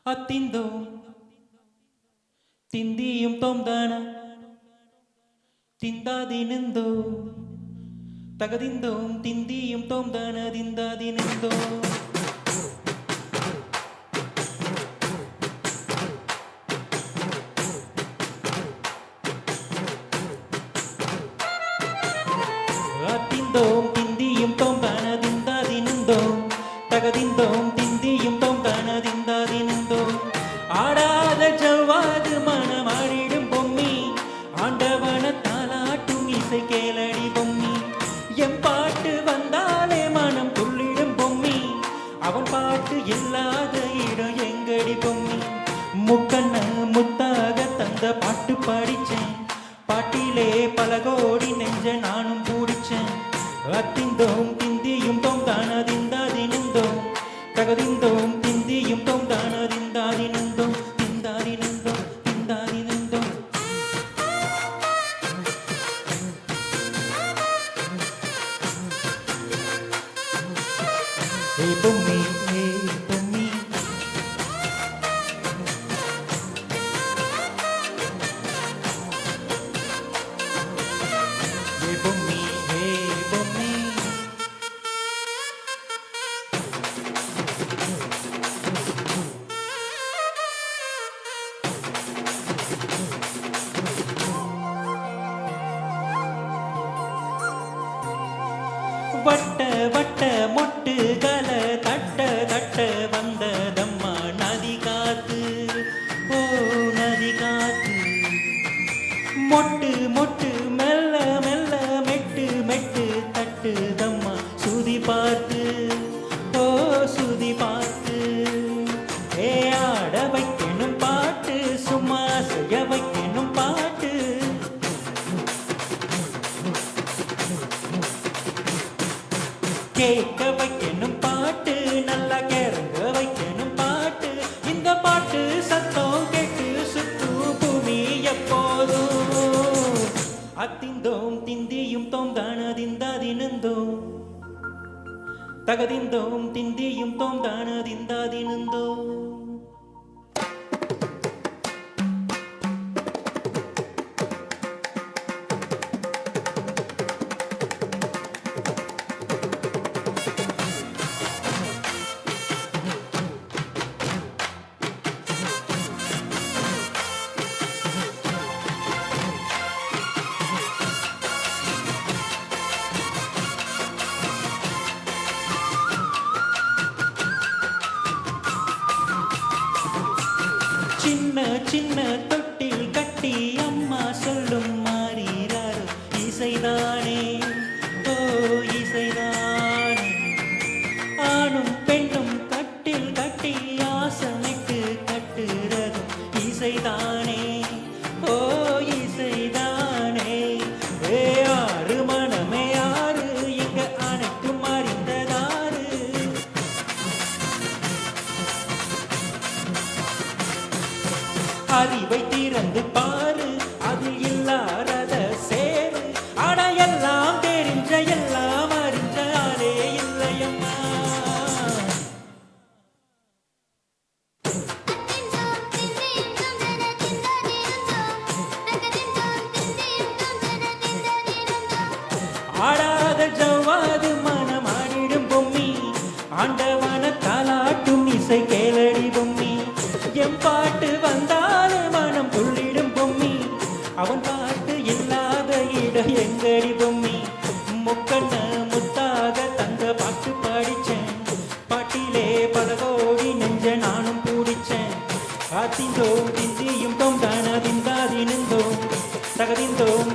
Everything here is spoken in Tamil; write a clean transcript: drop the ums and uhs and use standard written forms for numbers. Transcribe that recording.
அத்திந்தோம் திந்தியும் தொந்தன திந்தாதினந்தோ தகதிந்தோம் திந்தியும் தொந்தன திந்தாதினந்தோ அத்திந்தோம் திந்தியும் தொந்தன திந்தாதினந்தோ தகதிந்தோம் திந்தியும் தொந்தன திந்தாதினந்தோ ஆடாத ஜவ்வாது மனமாடிடும் பொம்மி ஆண்டவன தாலாட்டும் இசை கேளடி பொம்மி எம் பாட்டு வந்தாலே மனம் துள்ளிடும் பொம்மி அவன் பாட்டு இல்லாத இடம் எங்கடி பொம்மி முக்கண்ண முத்தாக தந்த பாட்டு பாடிச்சேன் பாட்டிலே பல கோடி நெஞ்ச நானும் பூடிச்சேன் அத்திந்தோம் திந்தியும் தொந்தான திந்தாதினந்தோம் தகதிந்தோம் திந்தியும் தொந்தான திந்தாதினந்தோம் திந்தாதினந்தோம் திந்தாதினந்தோம் ஏ பொம்மி ஏ பொம்மி ஏ பொம்மி ஏ பொம்மி வட்ட வட்ட மொட்டுகள தட்ட தட்ட வந்ததம்மா நதி காத்து ஓ நதி காத்து மொட்டு மொட்டு மெல்ல மெல்ல மெட்டு மெட்டு தட்டுதம்மா சுதி பார்த்து ஓ சுதி பார்த்து ஏ ஆட வைக்கணும் பாட்டு சும்மா செய்ய வைக்கணும் பாட்டு கேட்க வைக்கணும் பாட்டு நல்லா கிறங்க வைக்கணும் பாட்டு இந்த பாட்டு சத்தம் கேட்டு சுத்து பூமி எப்போதும் அத்திந்தோம் திந்தியும் தொந்தான திந்தாதினந்தோம் தகதிந்தோம் திந்தியும் தொந்தான திந்தாதினந்தோம் சின்ன சின்ன தொட்டில் கட்டி அம்மா சொல்லும் மாறீராரு இசைதானே ஓ இசைதானே ஆணும் பெண்ணும் கட்டில் கட்டி ஆசனைக்கு கட்டுறது இசைதானே ஓ இசைதானே ஏ ஆறு மனமே ஆறு இங்க அனைத்தும் அறிந்ததாறு அறிவை திறந்து பாரு அதில் இல்லாத சேரு ஆனா எல்லாம் தெரிஞ்ச எல்லாம் அறிஞ்சாலே இல்லையம்மா ஆடாத ஜவ்வாது மனமாடிடும் பொம்மி ஆண்டவன தாலாட்டும் இசை கேளடி பொம்மி எம் பாட்டு வந்தாலே மனம் துள்ளிடும் பொம்மி அவன் பாட்டு இல்லாத இடம் எங்கடி பொம்மி முக்கண்ண முத்தாக தந்த பாட்டு பாடிச்சேன் பாட்டிலே பல கோடி நெஞ்ச நானும் பூடிச்சேன் ஆத்திந்தோம் திந்தியும் தொந்தான திந்தாதினந்தோம் தகதிந்தோம்